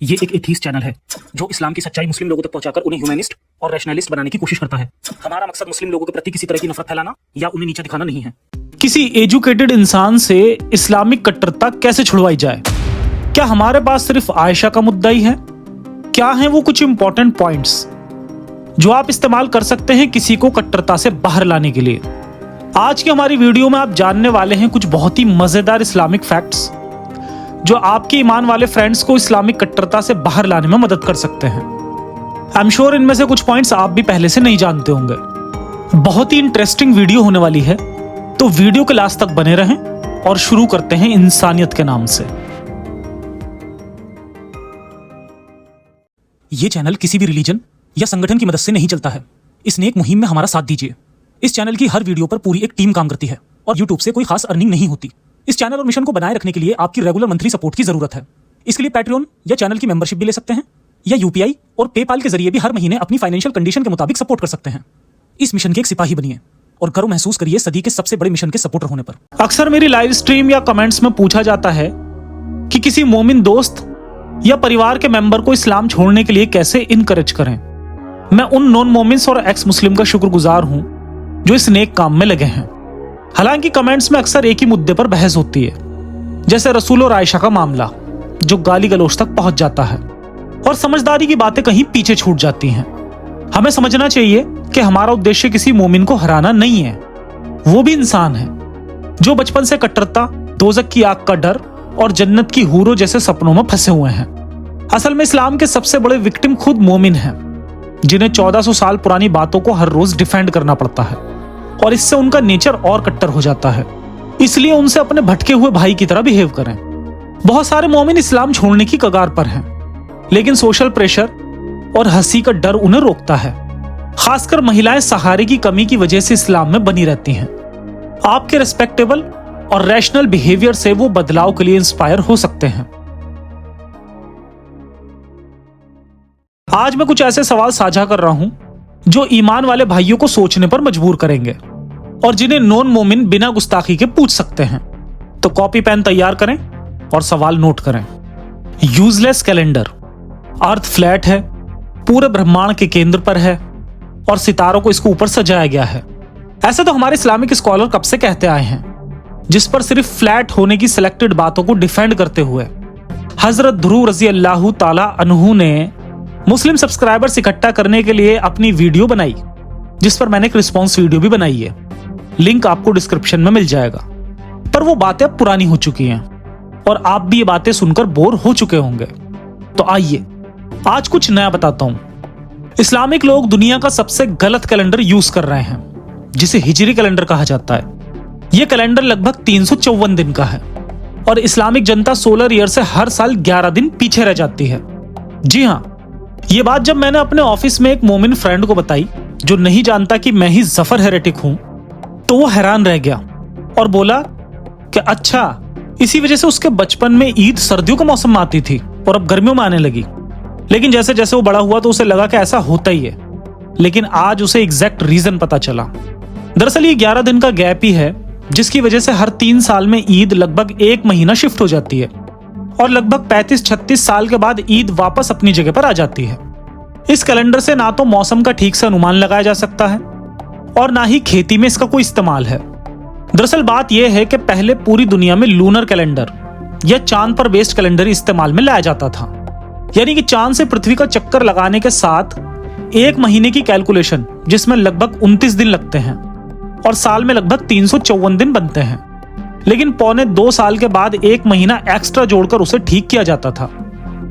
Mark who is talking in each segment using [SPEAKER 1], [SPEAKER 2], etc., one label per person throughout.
[SPEAKER 1] ये एक atheist channel है जो इस्लाम की सच्चाई मुस्लिम लोगों तक पहुंचाकर उन्हें ह्यूमनिस्ट और रैशनलिस्ट बनाने की कोशिश करता है। हमारा मकसद मुस्लिम लोगों के प्रति किसी तरह की नफरत फैलाना या उन्हें नीचा दिखाना नहीं है।
[SPEAKER 2] किसी एजुकेटेड इंसान से इस्लामिक कट्टरता कैसे छुड़वाई जाए? क्या हमारे पास सिर्फ आयशा का मुद्दा ही है? क्या हैं वो कुछ इंपॉर्टेंट पॉइंट्स जो आप इस्तेमाल कर सकते हैं किसी को कट्टरता से बाहर लाने के लिए? आज की हमारी वीडियो में आप जानने वाले हैं कुछ बहुत ही मजेदार इस्लामिक फैक्ट्स जो आपके ईमान वाले फ्रेंड्स को इस्लामिक कट्टरता से बाहर लाने में मदद कर सकते हैं। आई एम श्योर इनमें से कुछ पॉइंट्स आप भी पहले से नहीं जानते होंगे। बहुत ही इंटरेस्टिंग वीडियो होने वाली है, तो वीडियो के लास्ट तक बने रहें और शुरू करते हैं इंसानियत के नाम से।
[SPEAKER 1] ये चैनल किसी भी रिलीजन या संगठन की मदद से नहीं चलता है। इस नेक मुहिम में हमारा साथ दीजिए। इस चैनल की हर वीडियो पर पूरी एक टीम काम करती है और यूट्यूब से कोई खास अर्निंग नहीं होती। इस चैनल और मिशन को बनाए रखने के लिए आपकी रेगुलर मंथली सपोर्ट की जरूरत है। इसके लिए पैट्रियन या चैनल की मेंबरशिप भी ले सकते हैं या यूपीआई और पेपाल के जरिए भी हर महीने अपनी फाइनेंशियल कंडीशन के मुताबिक सपोर्ट कर सकते हैं। इस मिशन के एक सिपाही बनिए और गर्व महसूस करिए सदी के सबसे बड़े मिशन के सपोर्टर होने पर।
[SPEAKER 2] अक्सर मेरी लाइव स्ट्रीम या कमेंट्स में पूछा जाता है कि किसी मोमिन दोस्त या परिवार के मेंबर को इस्लाम छोड़ने के लिए कैसे इनकरेज करें। मैं उन नॉन मोमिन्स और एक्स मुस्लिम का शुक्रगुजार हूं जो इस नेक काम में लगे हैं। हालांकि कमेंट्स में अक्सर एक ही मुद्दे पर बहस होती है, जैसे रसूल और आयशा का मामला जो गाली गलौज तक पहुंच जाता है और समझदारी की बातें कहीं पीछे छूट जाती हैं। हमें समझना चाहिए कि हमारा उद्देश्य किसी मोमिन को हराना नहीं है। वो भी इंसान है जो बचपन से कट्टरता, दोजख की आग का डर और जन्नत की हूरों जैसे सपनों में फंसे हुए हैं। असल में इस्लाम के सबसे बड़े विक्टिम खुद मोमिन हैं, जिन्हें 1400 साल पुरानी बातों को हर रोज डिफेंड करना पड़ता है और इससे उनका नेचर और कट्टर हो जाता है। इसलिए उनसे अपने भटके हुए भाई की तरह बिहेव करें। बहुत सारे मोमिन इस्लाम छोड़ने की कगार पर हैं, लेकिन सोशल प्रेशर और हंसी का डर उन्हें रोकता है। खासकर महिलाएं सहारे की कमी की वजह से इस्लाम में बनी रहती हैं। आपके रिस्पेक्टेबल और रैशनल बिहेवियर से वो बदलाव के लिए इंस्पायर हो सकते हैं। आज मैं कुछ ऐसे सवाल साझा कर रहा हूं जो ईमान वाले भाइयों को सोचने पर मजबूर करेंगे और जिन्हें नॉन मोमिन बिना गुस्ताखी के पूछ सकते हैं। तो कॉपी पेन तैयार करें और सवाल नोट करें। Useless calendar. अर्थ फ्लैट है, पूरे ब्रह्मांड के केंद्र पर है और सितारों को इसके ऊपर सजाया गया है। ऐसा तो हमारे इस्लामिक स्कॉलर कब से कहते आए हैं, जिस पर सिर्फ फ्लैट होने की सिलेक्टेड बातों को डिफेंड करते हुए हजरत ध्रुव रजी अल्लाह ताला अन्हु ने मुस्लिम सब्सक्राइबर्स इकट्ठा करने के लिए अपनी वीडियो बनाई, जिस पर मैंने एक रिस्पॉन्स वीडियो भी बनाई है। लिंक आपको डिस्क्रिप्शन में मिल जाएगा। पर वो बातें अब पुरानी हो चुकी हैं और आप भी ये बातें सुनकर बोर हो चुके होंगे। तो आइए आज कुछ नया बताता हूं। इस्लामिक लोग दुनिया का सबसे गलत कैलेंडर यूज कर रहे हैं, जिसे हिजरी कैलेंडर कहा जाता है। यह कैलेंडर लगभग 354 दिन का है और इस्लामिक जनता सोलर ईयर से हर साल 11 दिन पीछे रह जाती है। जी हाँ, ये बात जब मैंने अपने ऑफिस में एक मोमिन फ्रेंड को बताई जो नहीं जानता कि मैं ही जफर हेरेटिक हूं, तो वो हैरान रह गया और बोला कि अच्छा, इसी वजह से उसके बचपन में ईद सर्दियों के मौसम में आती थी और अब गर्मियों में आने लगी। लेकिन जैसे जैसे वो बड़ा हुआ तो उसे लगा कि ऐसा होता ही है, लेकिन आज उसे एग्जैक्ट रीजन पता चला। दरअसल ये 11 दिन का गैप ही है, जिसकी वजह से हर 3 साल में ईद लगभग 1 महीना शिफ्ट हो जाती है और लगभग 35-36 साल के बाद ईद वापस अपनी जगह पर आ जाती है। इस कैलेंडर से ना तो मौसम का ठीक से अनुमान लगाया जा सकता है और ना ही खेती में इसका कोई इस्तेमाल है। दरअसल बात यह है कि पहले पूरी दुनिया में लूनर कैलेंडर या चांद पर बेस्ड कैलेंडर इस्तेमाल में लाया जाता था, यानी कि चांद से पृथ्वी का चक्कर लगाने के साथ 1 महीने की कैलकुलेशन, जिसमें लगभग 29 दिन लगते हैं और साल में लगभग 354 दिन बनते हैं। लेकिन पौने 2 साल के बाद 1 महीना एक्स्ट्रा जोड़कर उसे ठीक किया जाता था,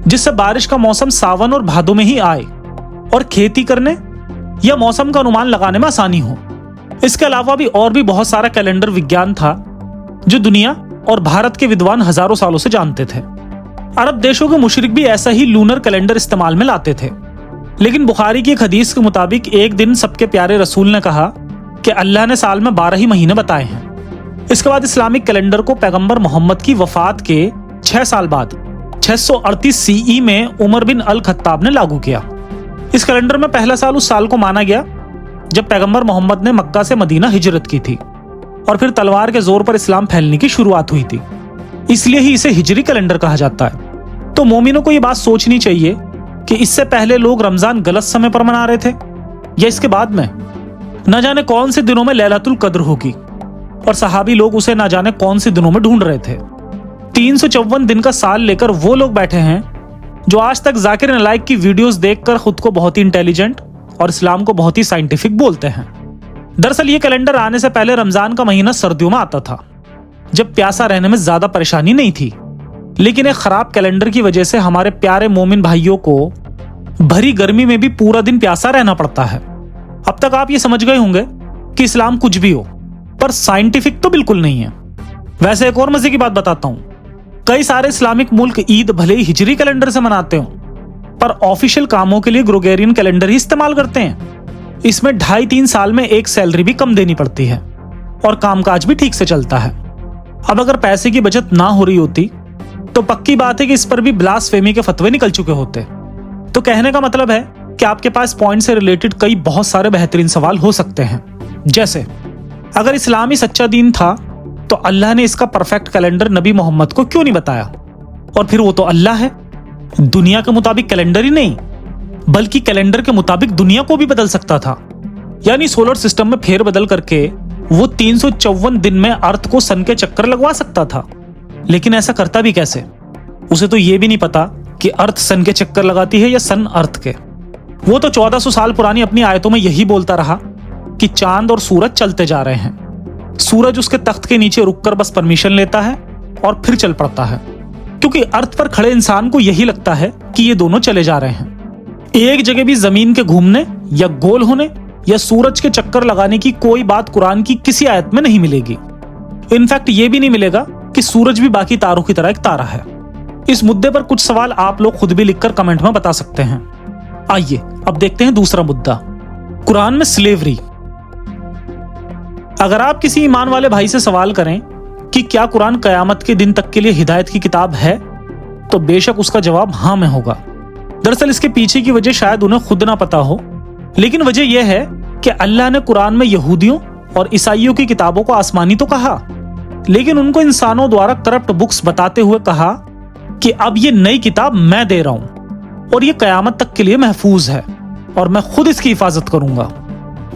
[SPEAKER 2] जिससे बारिश का मौसम सावन और भादों में ही आए और खेती करने या मौसम का अनुमान लगाने में आसानी हो। इसके अलावा भी और भी बहुत सारा कैलेंडर विज्ञान था जो दुनिया और भारत के विद्वान हजारों सालों से जानते थे। अरब देशों के मुशरिक भी ऐसा ही लूनर कैलेंडर इस्तेमाल में लाते थे। लेकिन बुखारी की एक हदीस के मुताबिक एक दिन सबके प्यारे रसूल ने कहा कि अल्लाह ने साल में 12 ही महीने बताए हैं। इसके बाद इस्लामिक कैलेंडर को पैगंबर मोहम्मद की वफात के 6 साल बाद 638 सीई में उमर बिन अल खत्ताब ने लागू किया। इस कैलेंडर में पहला साल उस साल को माना गया जब पैगंबर मोहम्मद ने मक्का से मदीना हिजरत की थी और फिर तलवार के जोर पर इस्लाम फैलने की शुरुआत हुई थी। इसलिए ही इसे हिजरी कैलेंडर कहा जाता है। तो मोमिनों को ये बात सोचनी चाहिए कि इससे पहले लोग रमजान गलत समय पर मना रहे थे या इसके बाद में। न जाने कौन से दिनों में लैलतुल कद्र होगी और सहाबी लोग उसे न जाने कौन से दिनों में ढूंढ रहे थे। 354 दिन का साल लेकर वो लोग बैठे हैं जो आज तक जाकिर नालायक की वीडियोस देखकर खुद को बहुत ही इंटेलिजेंट और इस्लाम को बहुत ही साइंटिफिक बोलते हैं। दरअसल ये कैलेंडर आने से पहले रमजान का महीना सर्दियों में आता था, जब प्यासा रहने में ज्यादा परेशानी नहीं थी। लेकिन एक खराब कैलेंडर की वजह से हमारे प्यारे मोमिन भाइयों को भरी गर्मी में भी पूरा दिन प्यासा रहना पड़ता है। अब तक आप ये समझ गए होंगे कि इस्लाम कुछ भी हो, पर साइंटिफिक तो बिल्कुल नहीं है। वैसे एक और मजे की बात बताता हूं, कई सारे इस्लामिक मुल्क ईद भले ही हिजरी कैलेंडर से मनाते हो, पर ऑफिशियल कामों के लिए ग्रेगोरियन कैलेंडर ही इस्तेमाल करते हैं। इसमें 2.5-3 साल में एक सैलरी भी कम देनी पड़ती है और कामकाज भी ठीक से चलता है। अब अगर पैसे की बचत ना हो रही होती तो पक्की बात है कि इस पर भी ब्लास्फेमी के फतवे निकल चुके होते। तो कहने का मतलब है कि आपके पास पॉइंट से रिलेटेड कई बहुत सारे बेहतरीन सवाल हो सकते हैं, जैसे अगर इस्लाम ही सच्चा दीन था तो अल्लाह ने इसका परफेक्ट कैलेंडर नबी मोहम्मद को क्यों नहीं बताया? और फिर वो तो अल्लाह है, दुनिया के मुताबिक कैलेंडर ही नहीं बल्कि कैलेंडर के मुताबिक दुनिया को भी बदल सकता था। यानी सोलर सिस्टम में फेरबदल करके वो 354 दिन में अर्थ को सन के चक्कर लगवा सकता था। लेकिन ऐसा करता भी कैसे? उसे तो ये भी नहीं पता कि अर्थ सन के चक्कर लगाती है या सन अर्थ के। वो तो 1400 साल पुरानी अपनी आयतों में यही बोलता रहा कि चांद और सूरज चलते जा रहे हैं। सूरज उसके तख्त के नीचे रुककर बस परमिशन लेता है और फिर चल पड़ता है, क्योंकि अर्थ पर खड़े इंसान को यही लगता है कि ये दोनों चले जा रहे हैं। एक जगह भी जमीन के घूमने या गोल होने या सूरज के चक्कर लगाने की कोई बात कुरान की किसी आयत में नहीं मिलेगी। इनफैक्ट ये भी नहीं मिलेगा कि सूरज भी बाकी तारों की तरह एक तारा है। इस मुद्दे पर कुछ सवाल आप लोग खुद भी लिखकर कमेंट में बता सकते हैं। आइए अब देखते हैं दूसरा मुद्दा, कुरान में स्लेवरी। अगर आप किसी ईमान वाले भाई से सवाल करें कि क्या कुरान कयामत के दिन तक के लिए हिदायत की किताब है, तो बेशक उसका जवाब हाँ में होगा। दरअसल इसके पीछे की वजह शायद उन्हें खुद ना पता हो, लेकिन वजह यह है कि अल्लाह ने कुरान में यहूदियों और ईसाइयों की किताबों को आसमानी तो कहा, लेकिन उनको इंसानों द्वारा करप्ट बुक्स बताते हुए कहा कि अब ये नई किताब मैं दे रहा हूं और ये कयामत तक के लिए महफूज है और मैं खुद इसकी हिफाजत करूंगा।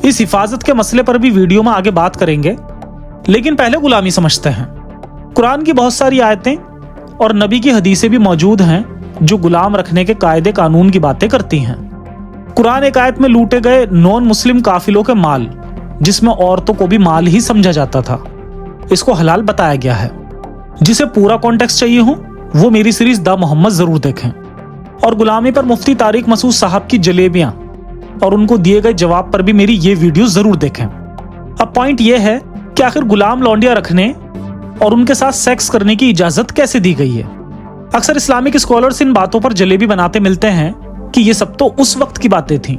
[SPEAKER 2] इस हिफाजत के मसले पर भी वीडियो में आगे बात करेंगे, लेकिन पहले गुलामी समझते हैं। कुरान की बहुत सारी आयतें और नबी की हदीसें भी मौजूद हैं जो गुलाम रखने के कायदे कानून की बातें करती हैं। कुरान एक आयत में लूटे गए नॉन मुस्लिम काफिलों के माल, जिसमें औरतों को भी माल ही समझा जाता था, इसको हलाल बताया गया है। जिसे पूरा कॉन्टेक्स्ट चाहिए हो वो मेरी सीरीज द मोहम्मद जरूर देखें। और गुलामी पर मुफ्ती तारिक मसूद साहब की जलेबियां और उनको दिए गए जवाब पर भी मेरी ये वीडियो जरूर देखें। अब पॉइंट ये है कि आखिर गुलाम लौंडिया रखने और उनके साथ सेक्स करने की इजाजत कैसे दी गई है। अक्सर इस्लामिक स्कॉलर्स इन बातों पर जलेबी बनाते मिलते हैं कि ये सब तो उस वक्त की बातें थीं,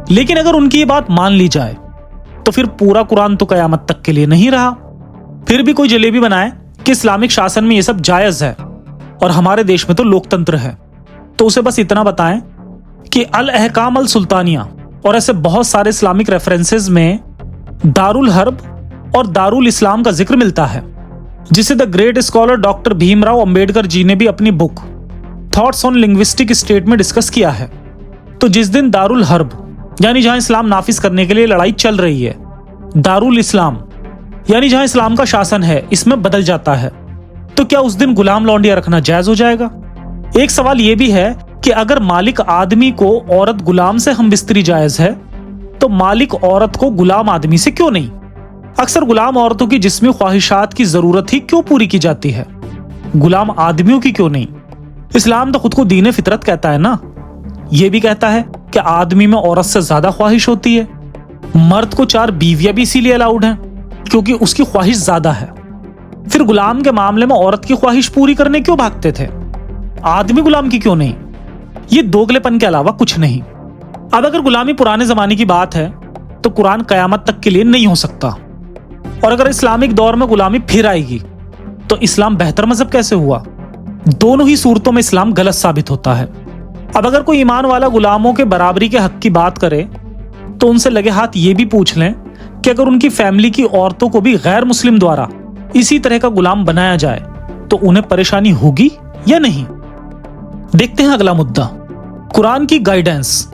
[SPEAKER 2] लेकिन अगर उनकी ये बात मान ली जाए तो फिर पूरा कुरान तो कयामत तक के लिए नहीं रहा। फिर भी कोई जलेबी बनाए कि इस्लामिक शासन में ये सब जायज है और हमारे देश में तो लोकतंत्र है, तो उसे बस इतना बताएं कि अल अहकाम अल सुल्तानिया और ऐसे बहुत सारे इस्लामिक रेफरेंसेस में दारुल हर्ब और दारुल इस्लाम का जिक्र मिलता है, जिसे the great scholar doctor Bhimrao Ambedkar ji ने भी अपनी book thoughts on linguistic state में डिस्कस किया है। तो जिस दिन दारुल हर्ब यानी जहां इस्लाम नाफिज करने के लिए लड़ाई चल रही है, दारुल इस्लाम यानी जहां इस्लाम का शासन है, इसमें बदल जाता है, तो क्या उस दिन गुलाम लौंडिया रखना जायज हो जाएगा? एक सवाल यह भी है कि अगर मालिक आदमी को औरत गुलाम से हम बिस्तरी जायज है, तो मालिक औरत को गुलाम आदमी से क्यों नहीं? अक्सर गुलाम औरतों की जिस्मी ख्वाहिशात की जरूरत ही क्यों पूरी की जाती है, गुलाम आदमियों की क्यों नहीं? इस्लाम तो खुद को दीन फितरत कहता है ना। यह भी कहता है कि आदमी में औरत से ज्यादा ख्वाहिश होती है। मर्द को 4 बीवियां भी इसीलिए अलाउड हैं क्योंकि उसकी ख्वाहिश ज्यादा है। फिर गुलाम के मामले में औरत की ख्वाहिश पूरी करने क्यों भागते थे, आदमी गुलाम की क्यों नहीं? ये दोगलेपन के अलावा कुछ नहीं। अब अगर गुलामी पुराने जमाने की बात है तो कुरान कयामत तक के लिए नहीं हो सकता, और अगर इस्लामिक दौर में गुलामी फिर आएगी तो इस्लाम बेहतर मजहब कैसे हुआ? दोनों ही सूरतों में इस्लाम गलत साबित होता है। अब अगर कोई ईमान वाला गुलामों के बराबरी के हक की बात करे तो उनसे लगे हाथ ये भी पूछ लें कि अगर उनकी फैमिली की औरतों को भी गैर मुस्लिम द्वारा इसी तरह का गुलाम बनाया जाए तो उन्हें परेशानी होगी या नहीं? देखते हैं अगला मुद्दा, कुरान की गाइडेंस,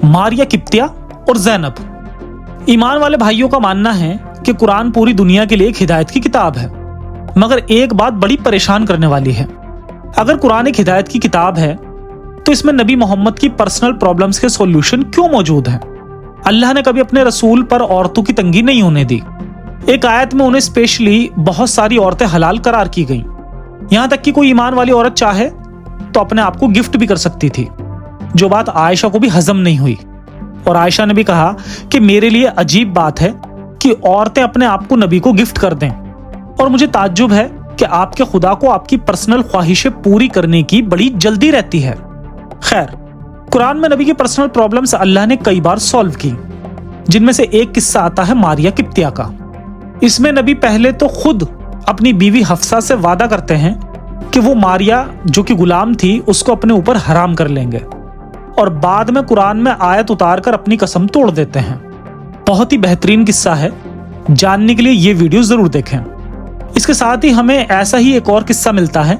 [SPEAKER 2] मारिया किप्तिया और ज़ैनब। ईमान वाले भाइयों का मानना है कि कुरान पूरी दुनिया के लिए एक हिदायत की किताब है, मगर एक बात बड़ी परेशान करने वाली है। अगर कुरान एक हिदायत की किताब है तो इसमें नबी मोहम्मद की पर्सनल प्रॉब्लम्स के सॉल्यूशन क्यों मौजूद हैं? अल्लाह ने कभी अपने रसूल पर औरतों की तंगी नहीं होने दी। एक आयत में उन्हें स्पेशली बहुत सारी औरतें हलाल करार की गईं। यहां तक कि कोई ईमान वाली औरत चाहे तो अपने आप को गिफ्ट भी कर सकती थी, जो बात आयशा को भी हजम नहीं हुई। और आयशा ने भी कहा कि मेरे लिए अजीब बात है कि औरतें अपने आप को नबी को गिफ्ट कर दें, और मुझे ताज्जुब है कि आपके खुदा को आपकी पर्सनल ख्वाहिशें पूरी करने की बड़ी जल्दी रहती है। खैर, कुरान में नबी की पर्सनल प्रॉब्लम्स अल्लाह ने कई बार सॉल्व की, जिनमें से एक किस्सा आता है मारिया किप्तिया का। इसमें नबी पहले तो खुद अपनी बीवी हफ्सा से वादा करते हैं कि वो मारिया जो कि गुलाम थी उसको अपने ऊपर हराम कर लेंगे, और बाद में कुरान में आयत उतार कर अपनी कसम तोड़ देते हैं। बहुत ही बेहतरीन किस्सा है, जानने के लिए ये वीडियो जरूर देखें। इसके साथ ही हमें ऐसा ही एक और किस्सा मिलता है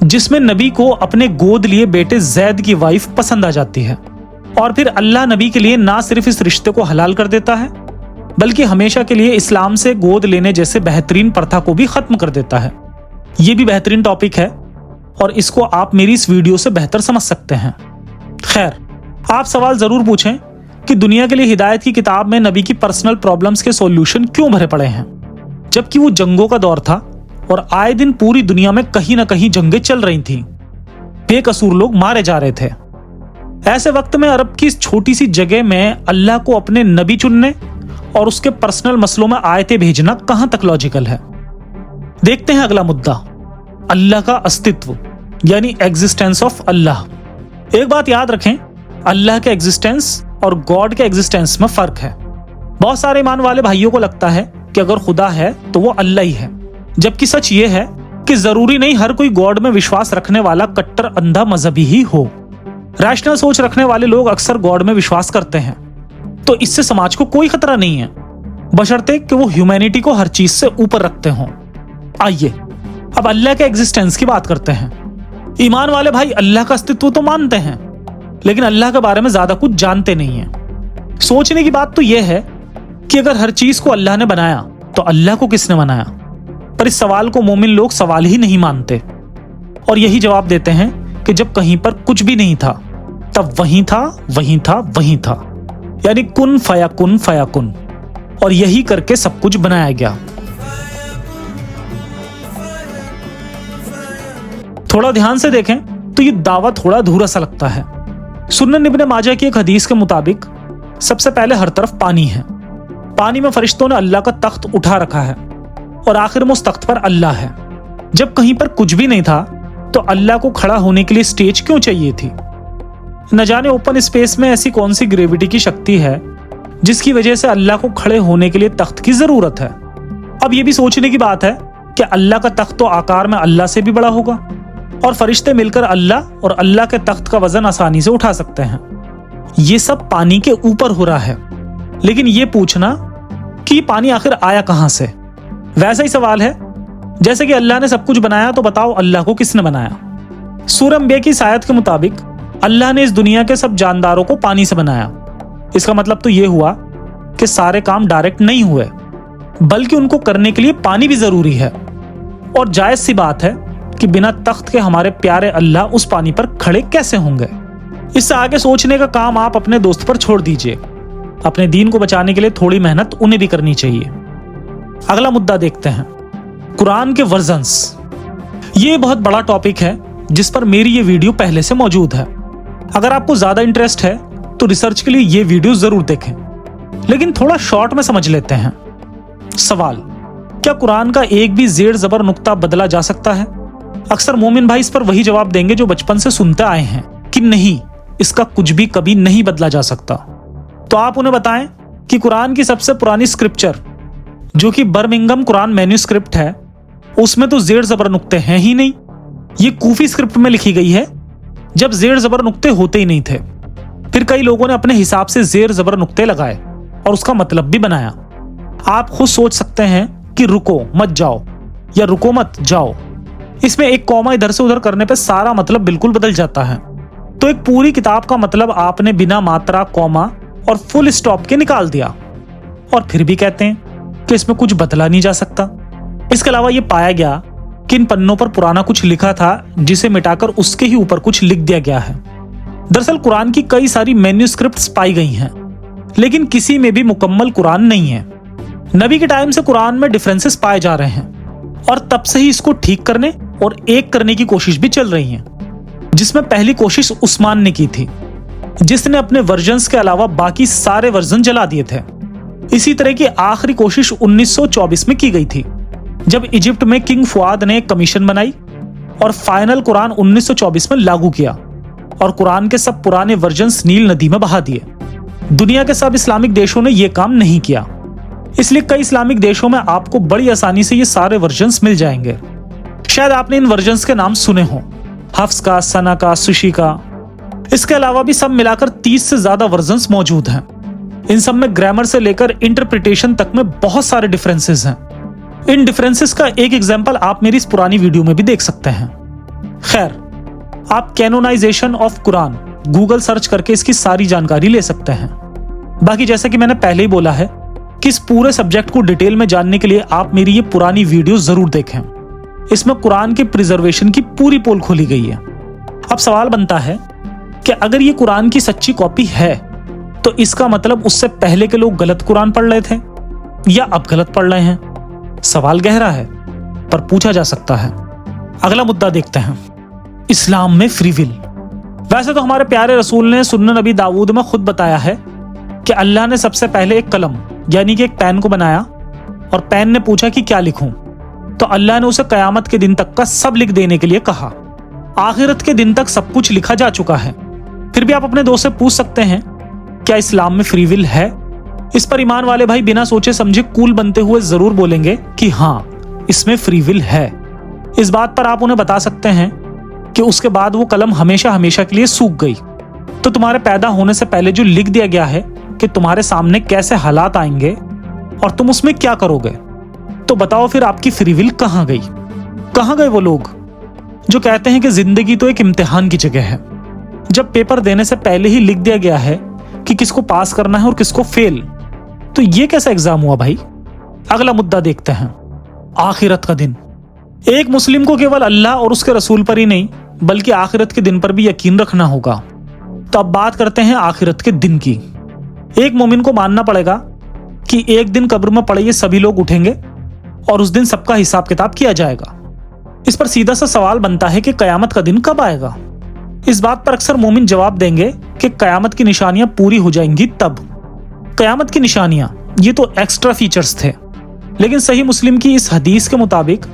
[SPEAKER 2] जिसमें नबी को अपने गोद लिए बेटे जैद की वाइफ पसंद आ जाती है, और फिर अल्लाह नबी के लिए ना सिर्फ इस रिश्ते को हलाल कर देता है बल्कि हमेशा के लिए इस्लाम से गोद लेने जैसे बेहतरीन प्रथा को भी खत्म कर देता है। ये भी बेहतरीन टॉपिक है और इसको आप मेरी इस वीडियो से बेहतर समझ सकते हैं। खैर, आप सवाल जरूर पूछें कि दुनिया के लिए हिदायत की किताब में नबी की पर्सनल प्रॉब्लम्स के सॉल्यूशन क्यों भरे पड़े हैं, जबकि वो जंगों का दौर था और आए दिन पूरी दुनिया में कहीं ना कहीं जंगें चल रही थीं, बेकसूर लोग मारे जा रहे थे। ऐसे वक्त में अरब की इस छोटी सी जगह में अल्लाह को अपने नबी चुनने और उसके पर्सनल मसलों में आयतें भेजना कहां तक लॉजिकल है? देखते हैं अगला मुद्दा, अल्लाह का अस्तित्व यानी एग्जिस्टेंस ऑफ अल्लाह। एक बात याद रखें, अल्लाह के एग्जिस्टेंस और गॉड के एग्जिस्टेंस में फर्क है। बहुत सारे ईमान वाले भाइयों को लगता है कि अगर खुदा है तो वो अल्लाह ही है, जबकि सच ये है कि जरूरी नहीं हर कोई गॉड में विश्वास रखने वाला कट्टर अंधा मजहबी ही हो। रैशनल सोच रखने वाले लोग अक्सर गॉड में विश्वास करते हैं, तो इससे समाज को कोई खतरा नहीं है, बशर्ते कि वो ह्यूमैनिटी को हर चीज से ऊपर रखते हों। आइए अब अल्लाह के एग्जिस्टेंस की बात करते हैं। ईमान वाले भाई अल्लाह का अस्तित्व तो मानते हैं, लेकिन अल्लाह के बारे में ज्यादा कुछ जानते नहीं हैं। सोचने की बात तो यह है कि अगर हर चीज को अल्लाह ने बनाया तो अल्लाह को किसने बनाया? पर इस सवाल को मोमिन लोग सवाल ही नहीं मानते और यही जवाब देते हैं कि जब कहीं पर कुछ भी नहीं था तब वहीं था, वहीं था, वहीं था, यानी कुन फयाकुन, और यही करके सब कुछ बनाया गया। थोड़ा ध्यान से देखें तो ये दावा थोड़ा अधूरा सा लगता है। सुनन इब्ने माजा की एक हदीस के मुताबिक सबसे पहले हर तरफ पानी है, पानी में फरिश्तों ने अल्लाह का तख्त उठा रखा है और आखिर में उस तख्त पर अल्लाह है। जब कहीं पर कुछ भी नहीं था तो अल्लाह को खड़ा होने के लिए स्टेज क्यों चाहिए थी? न जाने ओपन स्पेस में ऐसी कौन सी ग्रेविटी की शक्ति है जिसकी वजह से अल्लाह को खड़े होने के लिए तख्त की जरूरत है। अब यह भी सोचने की बात है कि अल्लाह का तख्त तो आकार में अल्लाह से भी बड़ा होगा और फरिश्ते मिलकर अल्लाह और अल्लाह के तख्त का वजन आसानी से उठा सकते हैं। ये सब पानी के ऊपर हो रहा है, लेकिन ये पूछना कि पानी आखिर आया कहां से, वैसा ही सवाल है जैसे कि अल्लाह ने सब कुछ बनाया तो बताओ अल्लाह को किसने बनाया? सूरह अंबिया की इस आयत के मुताबिक अल्लाह ने इस दुनिया के सब जानदारों को पानी से बनाया। इसका मतलब तो ये हुआ कि सारे काम डायरेक्ट नहीं हुए, बल्कि उनको करने के लिए पानी भी जरूरी है। और जायज सी बात है कि बिना तख्त के हमारे प्यारे अल्लाह उस पानी पर खड़े कैसे होंगे? इससे आगे सोचने का काम आप अपने दोस्त पर छोड़ दीजिए। अपने दीन को बचाने के लिए थोड़ी मेहनत उन्हें भी करनी चाहिए। अगला मुद्दा देखते हैं, कुरान के वर्जन्स। ये बहुत बड़ा टॉपिक है जिस पर मेरी ये वीडियो पहले से मौजूद है। अगर आपको ज्यादा इंटरेस्ट है तो रिसर्च के लिए ये वीडियो जरूर देखें, लेकिन थोड़ा शॉर्ट में समझ लेते हैं। सवाल, क्या कुरान का एक भी जेर जबर नुक्ता बदला जा सकता है? अक्सर मोमिन भाई इस पर वही जवाब देंगे जो बचपन से सुनते आए हैं कि नहीं, इसका कुछ भी कभी नहीं बदला जा सकता। तो आप उन्हें बताएं कि कुरान की सबसे पुरानी स्क्रिप्चर जो कि बर्मिंघम कुरान मैन्यूस्क्रिप्ट है, उसमें तो जेर जबर नुक्ते हैं ही नहीं। ये कूफी स्क्रिप्ट में लिखी गई है जब जेर जबर नुक्ते होते ही नहीं थे। फिर कई लोगों ने अपने हिसाब से जेर जबर नुक्ते लगाए और उसका मतलब भी बनाया। आप खुद सोच सकते हैं कि रुको मत जाओ या रुको मत जाओ। इसमें एक कॉमा इधर से उधर करने पे सारा मतलब बिल्कुल बदल जाता है। तो एक पूरी किताब का मतलब आपने बिना मात्रा, कॉमा और फुल स्टॉप के निकाल दिया, और फिर भी कहते हैं कि इसमें कुछ बदला नहीं जा सकता। इसके अलावा यह पाया गया कि इन पन्नों पर पुराना कुछ लिखा था जिसे मिटाकर उसके ही ऊपर कुछ लिख दिया गया है। दरअसल कुरान की कई सारी मैन्युस्क्रिप्ट्स पाई गई हैं, लेकिन किसी में भी मुकम्मल कुरान नहीं है। नबी के टाइम से कुरान में डिफरेंसेस पाए जा रहे हैं और तब से ही इसको ठीक करने और एक करने की कोशिश भी चल रही है, जिसमें पहली कोशिश उस्मान ने की थी, जिसने अपने वर्जन्स के अलावा बाकी सारे वर्जन जला दिए थे। इसी तरह की आखिरी कोशिश 1924 में की गई थी, जब इजिप्ट में किंग फुआद ने एक कमीशन बनाई और फाइनल कुरान 1924 में लागू किया और कुरान के सब पुराने वर्जन्स नील नदी में बहा दिए। दुनिया के सब इस्लामिक देशों ने यह काम नहीं किया, इसलिए कई इस्लामिक देशों में आपको बड़ी आसानी से ये सारे वर्जन्स मिल जाएंगे। शायद आपने इन वर्जन्स के नाम सुने हों, हफ्स का, सना का, सुशी का। इसके अलावा भी सब मिलाकर 30 से ज्यादा वर्जन्स मौजूद हैं। इन सब में ग्रामर से लेकर इंटरप्रिटेशन तक में बहुत सारे डिफरेंसेस हैं। इन डिफरेंसेस का एक एग्जाम्पल आप मेरी इस पुरानी वीडियो में भी देख सकते हैं। खैर, आप canonization of Quran Google search करके इसकी सारी जानकारी ले सकते हैं। बाकी जैसा कि मैंने पहले ही बोला है कि इस पूरे सब्जेक्ट को डिटेल में जानने के लिए आप मेरी ये पुरानी वीडियो जरूर देखें। इसमें कुरान के प्रिजर्वेशन की पूरी पोल खोली गई है। अब सवाल बनता है कि अगर ये कुरान की सच्ची कॉपी है तो इसका मतलब उससे पहले के लोग गलत कुरान पढ़ रहे थे या अब गलत पढ़ रहे हैं। सवाल गहरा है पर पूछा जा सकता है। अगला मुद्दा देखते हैं, इस्लाम में फ्री विल। वैसे तो हमारे प्यारे रसूल ने सुन्नन नबी दाऊद में खुद बताया है कि अल्लाह ने सबसे पहले एक कलम यानी कि एक पेन को बनाया और पेन ने पूछा कि क्या लिखूं, तो अल्लाह ने उसे कयामत के दिन तक का सब लिख देने के लिए कहा। आखिरत के दिन तक सब कुछ लिखा जा चुका है। फिर भी आप अपने दोस्त से पूछ सकते हैं क्या इस्लाम में फ्री विल है। इस पर ईमान वाले भाई बिना सोचे समझे कूल बनते हुए जरूर बोलेंगे कि हाँ, इसमें फ्री विल है। इस बात पर आप उन्हें बता सकते हैं कि उसके बाद वो कलम हमेशा हमेशा के लिए सूख गई, तो तुम्हारे पैदा होने से पहले जो लिख दिया गया है कि तुम्हारे सामने कैसे हालात आएंगे और तुम उसमें क्या करोगे, तो बताओ फिर आपकी फ्री विल कहां गई। कहां गए वो लोग जो कहते हैं कि जिंदगी तो एक इम्तिहान की जगह है, जब पेपर देने से पहले ही लिख दिया गया है कि किसको पास करना है और किसको फेल। तो ये कैसा एग्जाम हुआ भाई। अगला मुद्दा देखते हैं, आखिरत का दिन। एक मुस्लिम को केवल अल्लाह और उसके रसूल पर ही नहीं बल्कि आखिरत के दिन पर भी यकीन रखना होगा। तो अब बात करते हैं आखिरत के दिन की। एक मोमिन को मानना पड़ेगा कि एक दिन कब्र में पड़े ये सभी लोग उठेंगे और उस दिन सबका हिसाब किताब किया जाएगा। इस पर सीधा सा सवाल बनता है कि कयामत का दिन कब आएगा। इस बात पर अक्सर मोमिन जवाब देंगे कि कयामत की निशानियां पूरी हो जाएंगी तब। कयामत की निशानियां ये तो एक्स्ट्रा फीचर्स थे, लेकिन सही मुस्लिम की इस हदीस के मुताबिक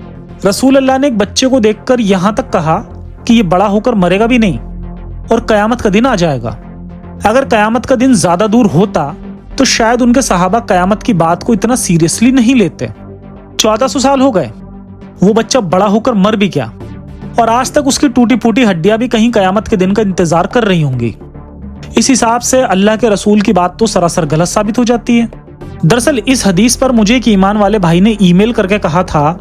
[SPEAKER 2] रसूल अल्लाह ने एक बच्चे को देखकर यहां तक कहा कि ये बड़ा होकर मरेगा भी नहीं और कयामत का दिन आ जाएगा। अगर कयामत का दिन ज्यादा दूर होता तो शायद उनके सहाबा कयामत की बात को इतना सीरियसली नहीं लेते। 1400 साल हो गए, वो बच्चा बड़ा होकर मर भी गया और आज तक उसकी टूटी फूटी हड्डियां भी कहीं कयामत के दिन का इंतजार कर रही होंगी। इस हिसाब से अल्लाह के रसूल की बात तो सरासर गलत साबित हो जाती है। दरअसल इस हदीस पर मुझे एक ईमान वाले भाई ने ईमेल करके कहा था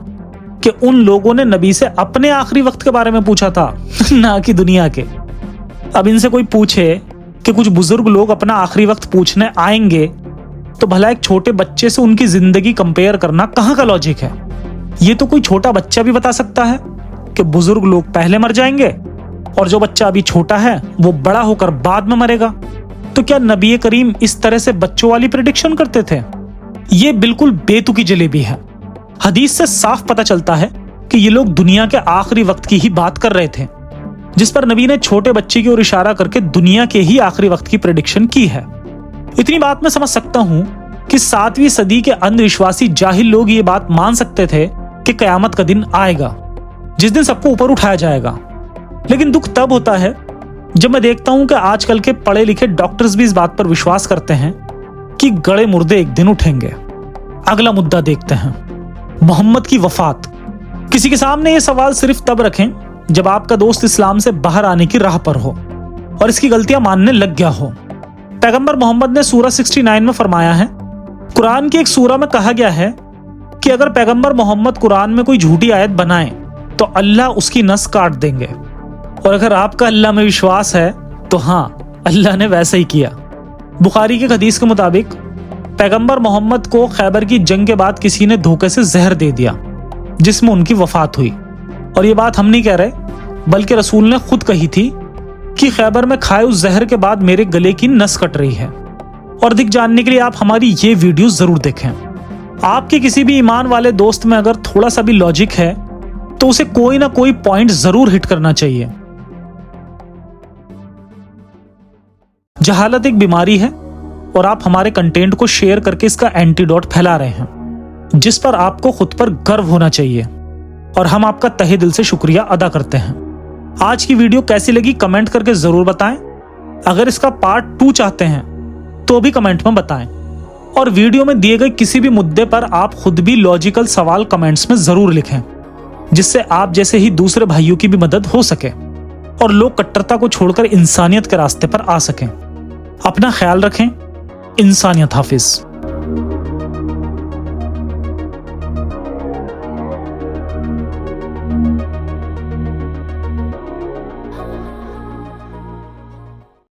[SPEAKER 2] कि उन लोगों ने नबी से अपने आखिरी वक्त के बारे में पूछा था ना कि दुनिया के। अब इनसे कोई पूछे कि कुछ बुजुर्ग लोग अपना आखिरी वक्त पूछने आएंगे तो भला एक छोटे बच्चे से उनकी जिंदगी कंपेयर करना कहाँ का लॉजिक है। ये तो कोई छोटा बच्चा भी बता सकता है कि बुजुर्ग लोग पहले मर जाएंगे और जो बच्चा अभी छोटा है वो बड़ा होकर बाद में मरेगा। तो क्या नबी करीम इस तरह से बच्चों वाली प्रेडिक्शन करते थे? ये बिल्कुल बेतुकी जलेबी है। हदीस से साफ पता चलता है कि ये लोग दुनिया के आखिरी वक्त की ही बात कर रहे थे, जिस पर नबी ने छोटे बच्चे की ओर इशारा करके दुनिया के ही आखिरी वक्त की प्रेडिक्शन की है। इतनी बात मैं समझ सकता हूं कि 7वीं सदी के अंधविश्वासी जाहिल लोग ये बात मान सकते थे कि कयामत का दिन आएगा जिस दिन सबको ऊपर उठाया जाएगा। लेकिन दुख तब होता है जब मैं देखता हूं कि आजकल के पढ़े लिखे डॉक्टर्स भी इस बात पर विश्वास करते हैं कि गड़े मुर्दे एक दिन उठेंगे। अगला मुद्दा देखते हैं, मोहम्मद की वफात। किसी के सामने ये सवाल सिर्फ तब रखें जब आपका दोस्त इस्लाम से बाहर आने की राह पर हो और इसकी गलतियां मानने लग गया हो। पैगंबर मोहम्मद ने सूरह 69 में फरमाया है, कुरान की एक सूरह में कहा गया है कि अगर पैगंबर मोहम्मद कुरान में कोई झूठी आयत बनाए तो अल्लाह उसकी नस काट देंगे। और अगर आपका अल्लाह में विश्वास है तो हाँ, अल्लाह ने वैसा ही किया। बुखारी के हदीस के मुताबिक पैगंबर मोहम्मद को खैबर की जंग के बाद किसी ने धोखे से जहर दे दिया, जिसमें उनकी वफात हुई। और ये बात हम नहीं कह रहे, बल्कि रसूल ने खुद कही थी कि खैबर में खाए उस जहर के बाद मेरे गले की नस कट रही है। और अधिक जानने के लिए आप हमारी ये वीडियो जरूर देखें। आपके किसी भी ईमान वाले दोस्त में अगर थोड़ा सा भी लॉजिक है तो उसे कोई ना कोई पॉइंट जरूर हिट करना चाहिए। जहालत एक बीमारी है और आप हमारे कंटेंट को शेयर करके इसका एंटीडोट फैला रहे हैं, जिस पर आपको खुद पर गर्व होना चाहिए और हम आपका तहे दिल से शुक्रिया अदा करते हैं। आज की वीडियो कैसी लगी कमेंट करके जरूर बताएं। अगर इसका पार्ट 2 चाहते हैं तो भी कमेंट में बताएं। और वीडियो में दिए गए किसी भी मुद्दे पर आप खुद भी लॉजिकल सवाल कमेंट्स में जरूर लिखें, जिससे आप जैसे ही दूसरे भाइयों की भी मदद हो सके और लोग कट्टरता को छोड़कर इंसानियत के रास्ते पर आ सकें। अपना ख्याल रखें। इंसानियत हाफिज।